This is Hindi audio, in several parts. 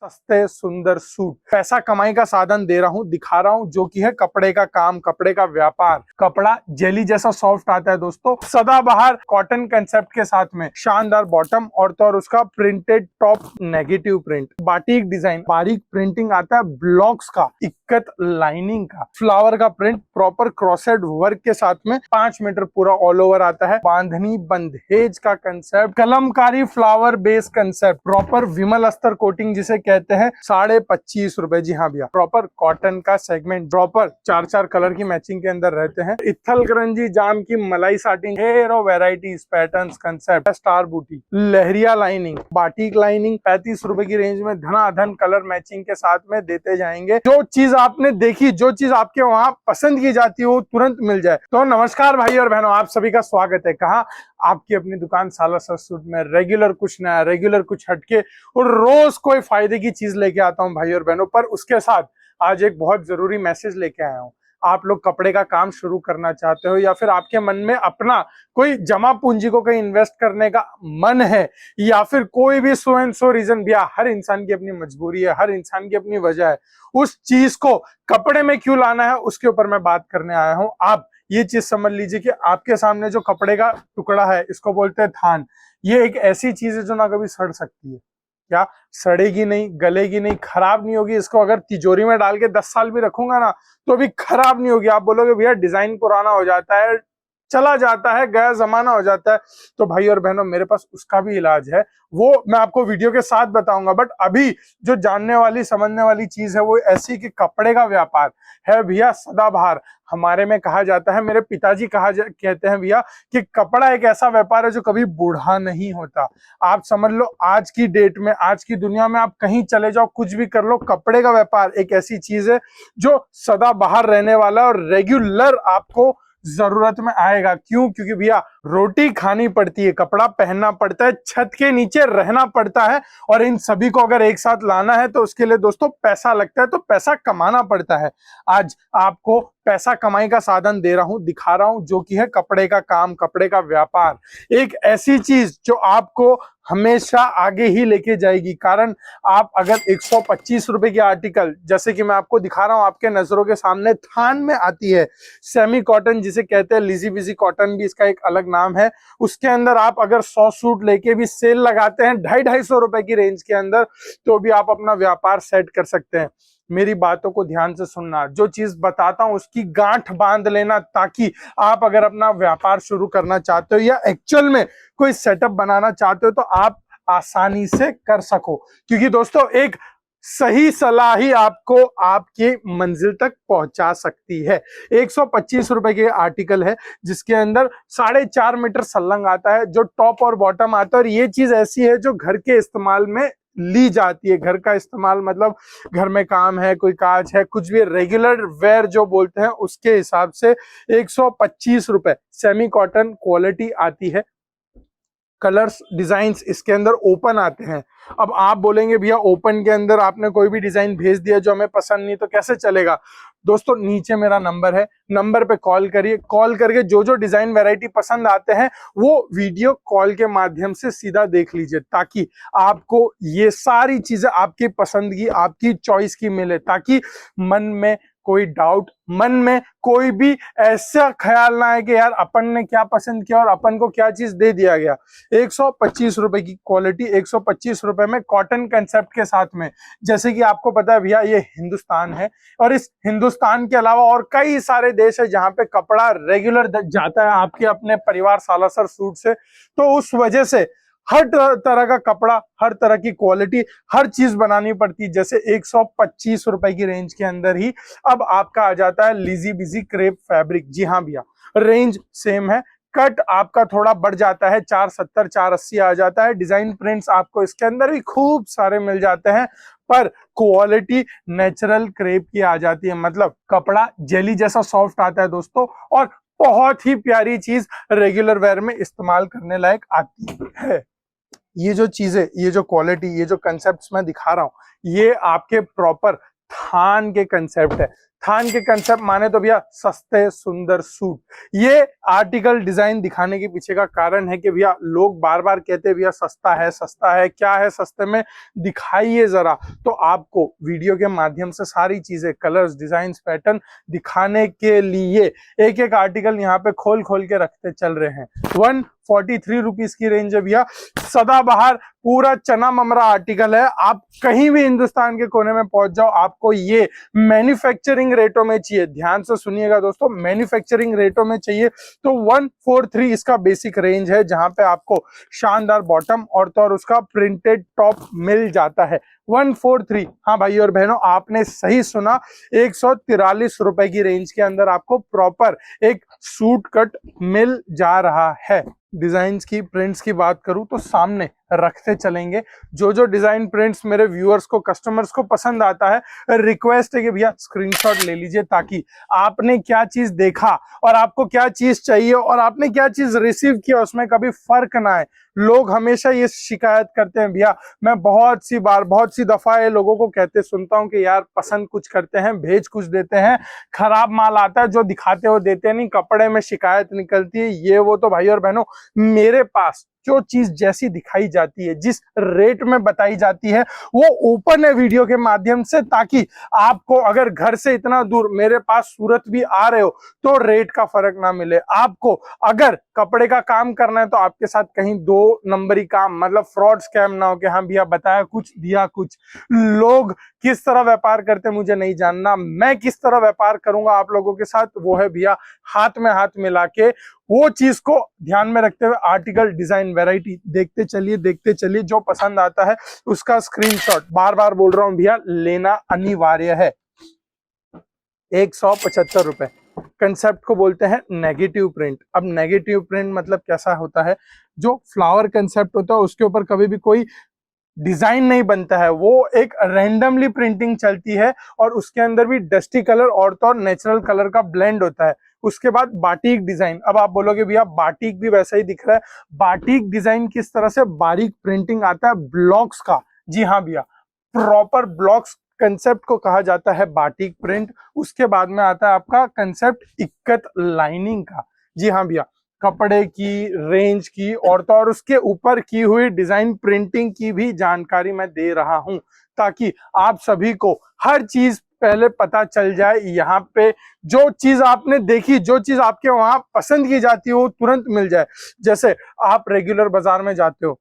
सस्ते सुंदर सूट, पैसा कमाई का साधन दे रहा हूं, दिखा रहा हूं, जो कि है कपड़े का काम, कपड़े का व्यापार। कपड़ा जेली जैसा सॉफ्ट आता है दोस्तों, सदाबहार कॉटन कंसेप्ट के साथ में शानदार बॉटम और तो और उसका printed top, negative print, batik design, बारीक प्रिंटिंग आता है, ब्लॉक्स का, इक्कत लाइनिंग का, फ्लावर का प्रिंट, प्रॉपर क्रॉसेड वर्क के साथ में 5 मीटर पूरा ऑल ओवर आता है, बांधनी बंधेज का concept, kalamkari flower base concept, proper Vimal अस्तर कोटिंग जिसे कहते हैं, 25.5 रुपए। जी हाँ भैया, प्रॉपर कॉटन का सेगमेंट, प्रॉपर 4 कलर की मैचिंग के अंदर रहते हैं, इत्थल करंजी जाम की मलाई साटिंग, hair of varieties, patterns, concept, star बूटी, लहरिया लाइनिंग, बाटिक लाइनिंग 35 रुपए की रेंज में धनाधन कलर मैचिंग के साथ में देते जाएंगे। जो चीज आपने देखी, जो चीज आपके वहां पसंद की जाती हो, तुरंत मिल जाए। तो नमस्कार भाई और बहनों, आप सभी का स्वागत है। कहा आपकी अपनी दुकान सालासर सूट में रेगुलर कुछ नया, रेगुलर कुछ हटके और रोज कोई फायदे की चीज लेके आता हूं भाई और बहनों। पर उसके साथ आज एक बहुत जरूरी मैसेज लेके आया हूं। आप लोग कपड़े का काम शुरू करना चाहते हो या फिर आपके मन में अपना कोई जमा पूंजी को कहीं इन्वेस्ट करने का मन है, या फिर कोई भी सो एंड सो रीजन, भैया हर इंसान की अपनी मजबूरी है, हर इंसान की अपनी वजह है, उस चीज को कपड़े में क्यों लाना है उसके ऊपर मैं बात करने आया हूं। आप ये चीज समझ लीजिए कि आपके सामने जो कपड़े का टुकड़ा है, इसको बोलते हैं थान। ये एक ऐसी चीज है जो ना कभी सड़ सकती है, क्या सड़ेगी नहीं, गलेगी नहीं, खराब नहीं होगी। इसको अगर तिजोरी में डाल के 10 साल भी रखूंगा ना तो भी खराब नहीं होगी। आप बोलोगे भैया डिजाइन पुराना हो जाता है, चला जाता है, गया जमाना हो जाता है, तो भाई और बहनों मेरे पास उसका भी इलाज है, वो मैं आपको वीडियो के साथ बताऊंगा। बट अभी जो जानने वाली समझने वाली चीज है वो ऐसी कि कपड़े का व्यापार है भैया सदाबहार। हमारे में कहा जाता है, मेरे पिताजी कहते हैं भैया कि कपड़ा एक ऐसा व्यापार है जो कभी बूढ़ा नहीं होता। आप समझ लो, आज की डेट में, आज की दुनिया में आप कहीं चले जाओ, कुछ भी कर लो, कपड़े का व्यापार एक ऐसी चीज है जो सदाबहार रहने वाला है और रेगुलर आपको जरूरत में आएगा। क्यों? क्योंकि भैया रोटी खानी पड़ती है, कपड़ा पहनना पड़ता है, छत के नीचे रहना पड़ता है, और इन सभी को अगर एक साथ लाना है तो उसके लिए दोस्तों पैसा लगता है, तो पैसा कमाना पड़ता है। आज आपको पैसा कमाई का साधन दे रहा हूं, दिखा रहा हूं, जो कि है कपड़े का काम, कपड़े का व्यापार। एक ऐसी चीज जो आपको हमेशा आगे ही लेके जाएगी। कारण आप अगर 125 रुपए की आर्टिकल, जैसे कि मैं आपको दिखा रहा हूं, आपके नजरों के सामने थान में आती है, सेमी कॉटन जिसे कहते हैं, लिजी बिजी कॉटन भी इसका एक अलग नाम है। उसके अंदर आप अगर 100 सूट लेके भी सेल लगाते हैं 250-250 रुपए की रेंज के अंदर, तो भी आप अपना व्यापार सेट कर सकते हैं। मेरी बातों को ध्यान से सुनना, जो चीज बताता हूं उसकी गांठ बांध लेना, ताकि आप अगर अपना व्यापार शुरू करना चाहते हो या एक्चुअल में कोई सेटअप बनाना चाहते हो तो आप आसानी से कर सको। क्योंकि दोस्तों एक सही सलाह ही आपको आपकी मंजिल तक पहुंचा सकती है। 125 रुपए के आर्टिकल है जिसके अंदर 4.5 मीटर सल्लंग आता है, जो टॉप और बॉटम आता है। और ये चीज ऐसी है जो घर के इस्तेमाल में ली जाती है। घर का इस्तेमाल मतलब घर में काम है, कोई काज है, कुछ भी रेगुलर वेयर जो बोलते हैं, उसके हिसाब से 125 रुपए सेमी कॉटन क्वालिटी आती है। कलर्स डिजाइन्स इसके अंदर ओपन आते हैं। अब आप बोलेंगे भैया ओपन के अंदर आपने कोई भी डिजाइन भेज दिया जो हमें पसंद नहीं, तो कैसे चलेगा? दोस्तों नीचे मेरा नंबर है, नंबर पे कॉल करिए, कॉल करके जो जो डिजाइन वैरायटी पसंद आते हैं वो वीडियो कॉल के माध्यम से सीधा देख लीजिए, ताकि आपको ये सारी चीजें आपकी पसंद की, आपकी चॉइस की मिले, ताकि मन में कोई डाउट, मन में कोई भी ऐसा ख्याल ना आए कि यार अपन ने क्या पसंद किया और अपन को क्या चीज दे दिया गया। 125 रुपए की क्वालिटी, 125 रुपए में कॉटन कंसेप्ट के साथ में। जैसे कि आपको पता है भैया ये हिंदुस्तान है, और इस हिंदुस्तान के अलावा और कई सारे देश है जहां पे कपड़ा रेगुलर जाता है आपके अपने परिवार सालासर सूट से। तो उस वजह से हर तरह का कपड़ा, हर तरह की क्वालिटी, हर चीज बनानी पड़ती है। जैसे 125 रुपए की रेंज के अंदर ही अब आपका आ जाता है लिजी बिजी क्रेप फैब्रिक। जी हाँ भैया, रेंज सेम है, कट आपका थोड़ा बढ़ जाता है, 470 480 आ जाता है। डिजाइन प्रिंट्स आपको इसके अंदर भी खूब सारे मिल जाते हैं, पर क्वालिटी नेचुरल क्रेप की आ जाती है। मतलब कपड़ा जेली जैसा सॉफ्ट आता है दोस्तों, और बहुत ही प्यारी चीज रेगुलर वेयर में इस्तेमाल करने लायक आती है। ये जो चीजें, ये जो क्वालिटी, ये जो कंसेप्ट मैं दिखा रहा हूं, ये आपके प्रॉपर थान के कंसेप्ट है। थान के कंसेप्ट माने तो भैया सस्ते सुंदर सूट। ये आर्टिकल डिजाइन दिखाने के पीछे का कारण है कि भैया लोग बार बार कहते हैं भैया सस्ता है सस्ता है, क्या है सस्ते में, दिखाइए जरा। तो आपको वीडियो के माध्यम से सारी चीजें, कलर्स, डिजाइन, पैटर्न दिखाने के लिए एक एक आर्टिकल यहाँ पे खोल खोल के रखते चल रहे हैं। 143 रुपीज की रेंज है भैया, सदाबहार पूरा चना ममरा आर्टिकल है। आप कहीं भी हिंदुस्तान के कोने में पहुंच जाओ, आपको ये मैन्युफैक्चरिंग रेटों में चाहिए। ध्यान से सुनिएगा दोस्तों, मैन्युफैक्चरिंग रेटों में चाहिए तो 143 इसका बेसिक रेंज है, जहां पे आपको शानदार बॉटम और तो और उसका प्रिंटेड टॉप मिल जाता है। 143, हाँ भाई और बहनों आपने सही सुना, 143 रुपए की रेंज के अंदर आपको प्रॉपर एक सूट कट मिल जा रहा है। डिजाइन की, प्रिंट्स की बात करूं तो सामने रखते चलेंगे। जो जो डिजाइन, प्रिंट्स मेरे व्यूअर्स को, कस्टमर्स को पसंद आता है, रिक्वेस्ट है कि भैया स्क्रीनशॉट ले लीजिए, ताकि आपने क्या चीज देखा और आपको क्या चीज चाहिए और आपने क्या चीज रिसीव किया उसमें कभी फर्क ना आए। लोग हमेशा ये शिकायत करते हैं भैया, मैं बहुत सी बार, बहुत सी दफा ये लोगों को कहते सुनता हूं कि यार पसंद कुछ करते हैं, भेज कुछ देते हैं, खराब माल आता है, जो दिखाते हो देते नहीं, कपड़े में शिकायत निकलती है, ये वो। तो भाई और बहनों मेरे पास जो चीज जैसी दिखाई जाती है, जिस रेट में बताई जाती है, वो ओपन है वीडियो के माध्यम से, ताकि आपको अगर घर से इतना दूर मेरे पास सूरत भी आ रहे हो तो रेट का फर्क ना मिले। आपको अगर कपड़े का काम करना है तो आपके साथ कहीं दो नंबरी काम, मतलब फ्रॉड स्कैम ना हो कि हाँ भैया बताया कुछ दिया कुछ। लोग किस तरह व्यापार करते मुझे नहीं जानना, मैं किस तरह व्यापार करूंगा आप लोगों के साथ, वो है भैया हाथ में हाथ मिला के। वो चीज को ध्यान में रखते हुए आर्टिकल, डिजाइन, वैरायटी देखते चलिए, जो पसंद आता है उसका स्क्रीनशॉट, बार बार बोल रहा हूं भैया, लेना अनिवार्य है। 175 रुपए। कंसेप्ट को बोलते हैं नेगेटिव प्रिंट। अब नेगेटिव प्रिंट मतलब कैसा होता है, जो फ्लावर कंसेप्ट होता है उसके ऊपर कभी भी कोई डिजाइन नहीं बनता है, वो एक रैंडमली प्रिंटिंग चलती है और उसके अंदर भी डस्टी कलर और तो और नेचुरल कलर का ब्लेंड होता है। उसके बाद बाटिक डिजाइन। अब आप बोलोगे भैया बाटिक भी वैसा ही दिख रहा है, बाटिक डिजाइन किस तरह से, बारीक प्रिंटिंग आता है ब्लॉक्स का। जी हाँ भैया, प्रॉपर ब्लॉक्स कंसेप्ट को कहा जाता है बाटिक प्रिंट। उसके बाद में आता है आपका कंसेप्ट इक्कत लाइनिंग का। जी हाँ भैया, कपड़े की, रेंज की और तो और उसके ऊपर की हुई डिजाइन, प्रिंटिंग की भी जानकारी मैं दे रहा हूं, ताकि आप सभी को हर चीज पहले पता चल जाए। यहाँ पे जो चीज आपने देखी, जो चीज आपके वहां पसंद की जाती है, वो तुरंत मिल जाए। जैसे आप रेगुलर बाजार में जाते हो,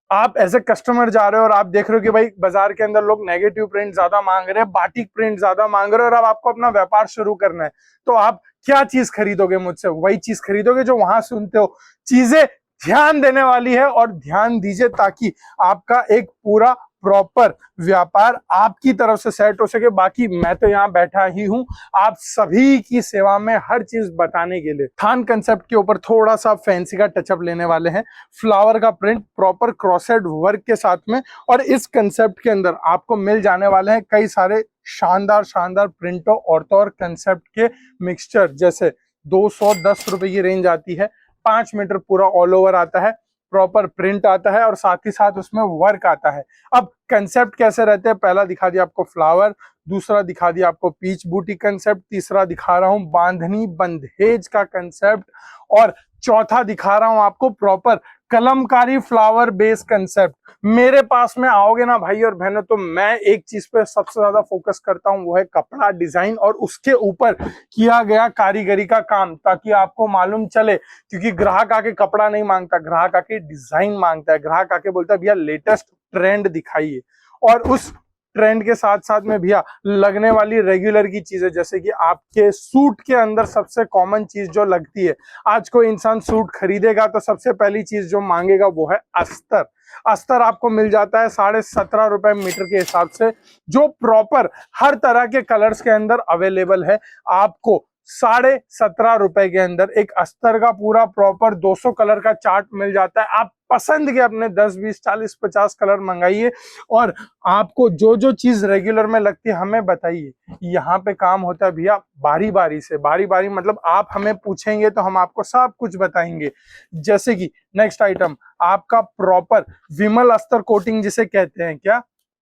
आप एज ए कस्टमर जा रहे हो और आप देख रहे हो कि भाई बाजार के अंदर लोग नेगेटिव प्रिंट ज्यादा मांग रहे हैं, बाटिक प्रिंट ज्यादा मांग रहे हैं, और अब आपको अपना व्यापार शुरू करना है, तो आप क्या चीज खरीदोगे मुझसे? वही चीज खरीदोगे जो वहां सुनते हो। चीजें ध्यान देने वाली है और ध्यान दीजिए, ताकि आपका एक पूरा प्रॉपर व्यापार आपकी तरफ से सेट हो सके। बाकी मैं तो यहाँ बैठा ही हूँ आप सभी की सेवा में, हर चीज बताने के लिए। थान कंसेप्ट के ऊपर थोड़ा सा फैंसी का टचअप लेने वाले हैं, फ्लावर का प्रिंट प्रॉपर क्रॉसेड वर्क के साथ में, और इस कंसेप्ट के अंदर आपको मिल जाने वाले हैं कई सारे शानदार शानदार प्रिंटों और तो और कंसेप्ट के मिक्सचर। जैसे 210 रुपए की रेंज आती है, 5 मीटर पूरा ऑल ओवर आता है, प्रॉपर प्रिंट आता है और साथ ही साथ उसमें वर्क आता है। अब कंसेप्ट कैसे रहते हैं, पहला दिखा दिया आपको फ्लावर, दूसरा दिखा दिया आपको पीच बूटी कंसेप्ट, तीसरा दिखा रहा हूं बांधनी बंधेज का कंसेप्ट, और चौथा दिखा रहा हूं आपको proper Kalamkari flower base concept. मेरे पास में आओगे ना भाई और बहनों, तो मैं एक चीज पे सबसे ज्यादा फोकस करता हूं, वो है कपड़ा डिजाइन और उसके ऊपर किया गया कारीगरी का काम, ताकि आपको मालूम चले। क्योंकि ग्राहक आके कपड़ा नहीं मांगता, ग्राहक आके डिजाइन मांगता है, ग्राहक आके बोलता है भैया लेटेस्ट ट्रेंड दिखाइए, और उस ट्रेंड के साथ साथ में भैया लगने वाली रेगुलर की चीजें, जैसे कि आपके सूट के अंदर सबसे कॉमन चीज जो लगती है, आज कोई इंसान सूट खरीदेगा तो सबसे पहली चीज जो मांगेगा वो है अस्तर। अस्तर आपको मिल जाता है 17.5 रुपए मीटर के हिसाब से, जो प्रॉपर हर तरह के कलर्स के अंदर अवेलेबल है। आपको 17.5 रुपए के अंदर एक अस्तर का पूरा प्रॉपर 200 कलर का चार्ट मिल जाता है। आप पसंद के अपने 10, 20, 40, 50 कलर मंगाइए, और आपको जो जो चीज रेगुलर में लगती है हमें बताइए। यहाँ पे काम होता है भैया बारी बारी से, बारी बारी मतलब आप हमें पूछेंगे तो हम आपको सब कुछ बताएंगे। जैसे कि नेक्स्ट आइटम आपका प्रॉपर विमल अस्तर कोटिंग जिसे कहते हैं, क्या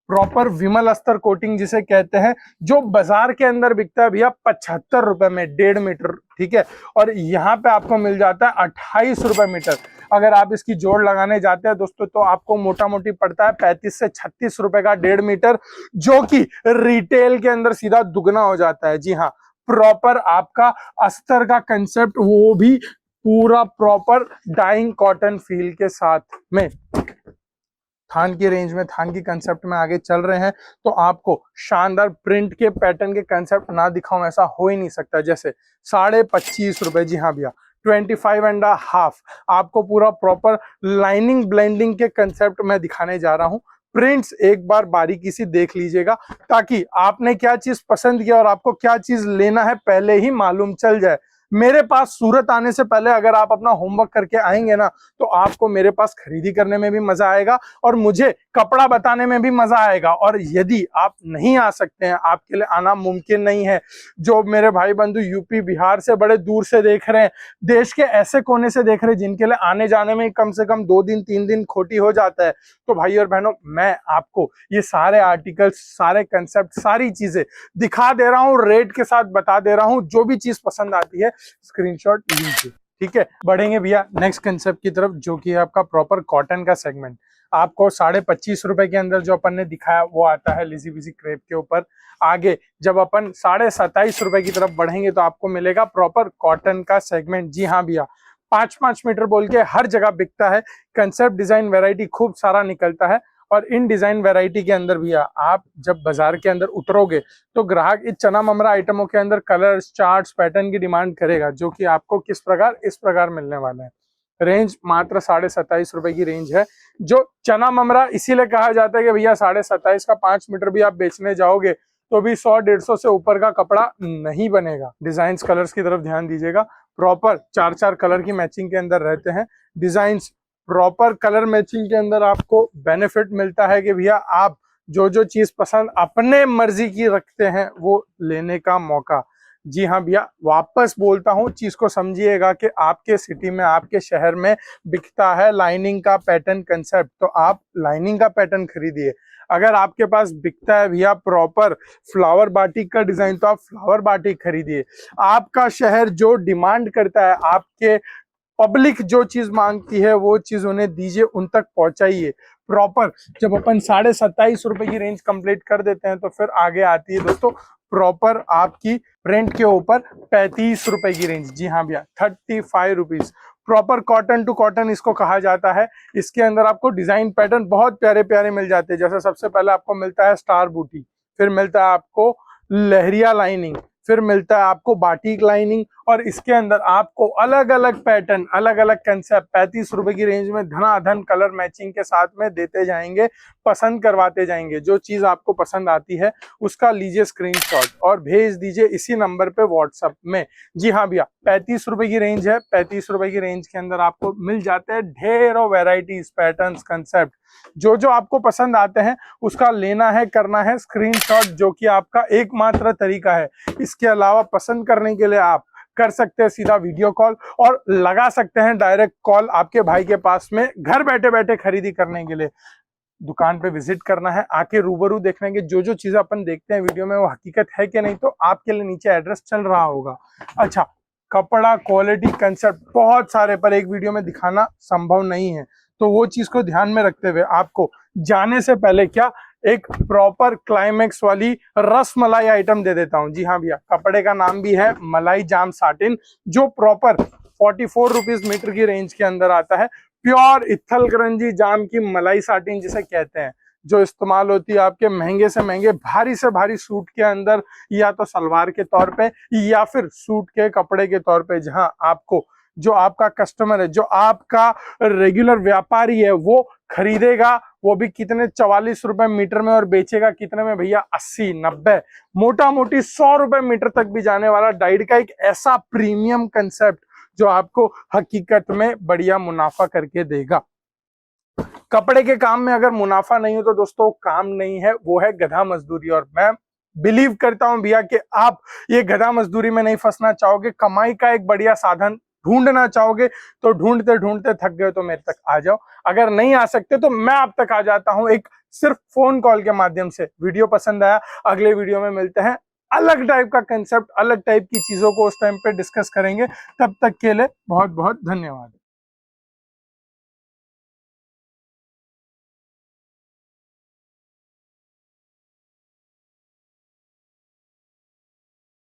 प्रॉपर विमल अस्तर कोटिंग जिसे कहते हैं, जो बाजार के अंदर बिकता है भैया 75 रुपए में 1.5 मीटर, ठीक है, और यहाँ पे आपको मिल जाता है 28 रुपए मीटर। अगर आप इसकी जोड़ लगाने जाते हैं दोस्तों तो आपको मोटा मोटी पड़ता है 35 से 36 रुपए का 1.5 मीटर, जो कि रिटेल के अंदर सीधा दुगना हो जाता है। जी हाँ, प्रॉपर आपका अस्तर का कंसेप्ट, वो भी पूरा प्रॉपर डाइंग कॉटन फील के साथ में। थान की रेंज में, थान की कंसेप्ट में आगे चल रहे हैं तो आपको शानदार प्रिंट के पैटर्न के कंसेप्ट ना दिखाऊं ऐसा हो ही नहीं सकता। जैसे 25.5 रुपए, जी हाँ भैया 25.5, आपको पूरा प्रॉपर लाइनिंग ब्लेंडिंग के कंसेप्ट में दिखाने जा रहा हूं। प्रिंट्स एक बार बारीकी से देख लीजिएगा ताकि आपने क्या चीज पसंद किया और आपको क्या चीज लेना है पहले ही मालूम चल जाए। मेरे पास सूरत आने से पहले अगर आप अपना होमवर्क करके आएंगे ना तो आपको मेरे पास खरीदी करने में भी मजा आएगा और मुझे कपड़ा बताने में भी मजा आएगा। और यदि आप नहीं आ सकते हैं, आपके लिए आना मुमकिन नहीं है, जो मेरे भाई बंधु यूपी बिहार से बड़े दूर से देख रहे हैं, देश के ऐसे कोने से देख रहे हैं जिनके लिए आने जाने में कम से कम 2 दिन 3 दिन खोटी हो जाता है, तो भाई और बहनों मैं आपको ये सारे आर्टिकल्स, सारे कंसेप्ट, सारी चीजें दिखा दे रहा हूँ, रेट के साथ बता दे रहा हूँ। जो भी चीज पसंद आती है स्क्रीनशॉट लीजिए, ठीक है। बढ़ेंगे भैया नेक्स्ट कंसेप्ट की तरफ, जो कि है आपका प्रॉपर कॉटन का सेगमेंट। आपको 25.5 रुपए के अंदर जो अपन ने दिखाया वो आता है लिजी बिजी क्रेप के ऊपर। आगे जब अपन 27.5 रुपए की तरफ बढ़ेंगे तो आपको मिलेगा प्रॉपर कॉटन का सेगमेंट। जी हाँ भैया, 5-5 मीटर बोल के हर जगह बिकता है। कंसेप्ट डिजाइन वैरायटी खूब सारा निकलता है और इन डिजाइन वैरायटी के अंदर भैया आप जब बाजार के अंदर उतरोगे तो ग्राहक इस चना ममरा आइटमों के अंदर कलर्स, चार्ट्स, पैटर्न की डिमांड करेगा, जो कि आपको किस प्रकार, इस प्रकार मिलने वाला है। रेंज मात्र 27.5 रुपए की रेंज है। जो चना ममरा इसीलिए कहा जाता है कि भैया 27.5 का 5 मीटर भी आप बेचने जाओगे तो भी 100-150 से ऊपर का कपड़ा नहीं बनेगा। डिजाइन कलर्स की तरफ ध्यान दीजिएगा, प्रॉपर 4-4 कलर की मैचिंग के अंदर रहते हैं डिजाइन। प्रॉपर कलर मैचिंग के अंदर आपको बेनिफिट मिलता है कि भैया आप जो जो चीज पसंद अपने मर्जी की रखते हैं वो लेने का मौका। जी हाँ भैया, वापस बोलता हूँ, चीज को समझिएगा कि आपके सिटी में, आपके शहर में बिकता है लाइनिंग का पैटर्न कंसेप्ट, तो आप लाइनिंग का पैटर्न खरीदिए। अगर आपके पास बिकता है भैया प्रॉपर फ्लावर बाटिक का डिजाइन तो आप फ्लावर बाटिक खरीदिए। आपका शहर जो डिमांड करता है, आपके पब्लिक जो चीज मांगती है वो चीज उन्हें दीजिए, उन तक पहुंचाइए। प्रॉपर जब अपन 27.5 रुपए की रेंज कंप्लीट कर देते हैं तो फिर आगे आती है दोस्तों प्रॉपर आपकी प्रिंट के ऊपर 35 रुपए की रेंज। जी हाँ भैया, 35 rupees. Proper cotton to cotton इसको कहा जाता है। इसके अंदर आपको डिजाइन पैटर्न बहुत प्यारे प्यारे मिल जाते हैं। जैसे सबसे पहले आपको मिलता है स्टार बूटी, फिर मिलता है आपको लहरिया लाइनिंग, फिर मिलता है आपको बाटिक लाइनिंग, और इसके अंदर आपको अलग अलग पैटर्न, अलग अलग कंसेप्ट 35 रुपए की रेंज में धनाधन कलर मैचिंग के साथ में देते जाएंगे, पसंद करवाते जाएंगे। जो चीज आपको पसंद आती है उसका लीजिए स्क्रीनशॉट और भेज दीजिए इसी नंबर पे व्हाट्सएप में। जी हाँ भैया, 35 रुपए की रेंज है। 35 रुपए की रेंज के अंदर आपको मिल जाते हैं ढेरों वेराइटीज, पैटर्न्स, कंसेप्ट। जो जो आपको पसंद आते हैं उसका लेना है, करना है स्क्रीनशॉट, जो कि आपका एकमात्र तरीका है। इसके अलावा पसंद करने के लिए आप कर सकते हैं सीधा वीडियो कॉल और लगा सकते हैं डायरेक्ट कॉल आपके भाई के पास में, घर बैठे बैठे खरीदी करने के लिए। दुकान पे विजिट करना है, आके रूबरू देखने के जो जो चीजें अपन देखते हैं वीडियो में वो हकीकत है कि नहीं, तो आपके लिए नीचे एड्रेस चल रहा होगा। अच्छा, कपड़ा, क्वालिटी, कंसेप्ट बहुत सारे पर एक वीडियो में दिखाना संभव नहीं है, तो वो चीज को ध्यान में रखते हुए आपको जाने से पहले क्या एक प्रॉपर क्लाइमेक्स वाली रस मलाई आइटम दे देता हूं। जी हाँ भैया, कपड़े का नाम भी है मलाई जाम साटिन, जो प्रॉपर 44 रुपीज मीटर की रेंज के अंदर आता है। प्योर इत्थलकरंजी जाम की मलाई साटिन जिसे कहते हैं, जो इस्तेमाल होती है आपके महंगे से महंगे, भारी से भारी सूट के अंदर, या तो सलवार के तौर पे या फिर सूट के कपड़े के तौर पे, जहां आपको जो आपका कस्टमर है, जो आपका रेगुलर व्यापारी है, वो खरीदेगा वो भी कितने 44 रुपए मीटर में, और बेचेगा कितने में भैया 80-90, मोटा मोटी 100 रुपए मीटर तक भी जाने वाला डाइड का एक ऐसा प्रीमियम कंसेप्ट जो आपको हकीकत में बढ़िया मुनाफा करके देगा। कपड़े के काम में अगर मुनाफा नहीं हो तो दोस्तों काम नहीं है, वो है गधा मजदूरी। और मैं बिलीव करता हूं भैया कि आप ये गधा मजदूरी में नहीं फंसना चाहोगे। कमाई का एक बढ़िया साधन ढूंढना चाहोगे तो ढूंढते ढूंढते थक गए तो मेरे तक आ जाओ, अगर नहीं आ सकते तो मैं आप तक आ जाता हूं एक सिर्फ फोन कॉल के माध्यम से। वीडियो पसंद आया, अगले वीडियो में मिलते हैं, अलग टाइप का कंसेप्ट, अलग टाइप की चीजों को उस टाइम पे डिस्कस करेंगे। तब तक के लिए बहुत बहुत धन्यवाद।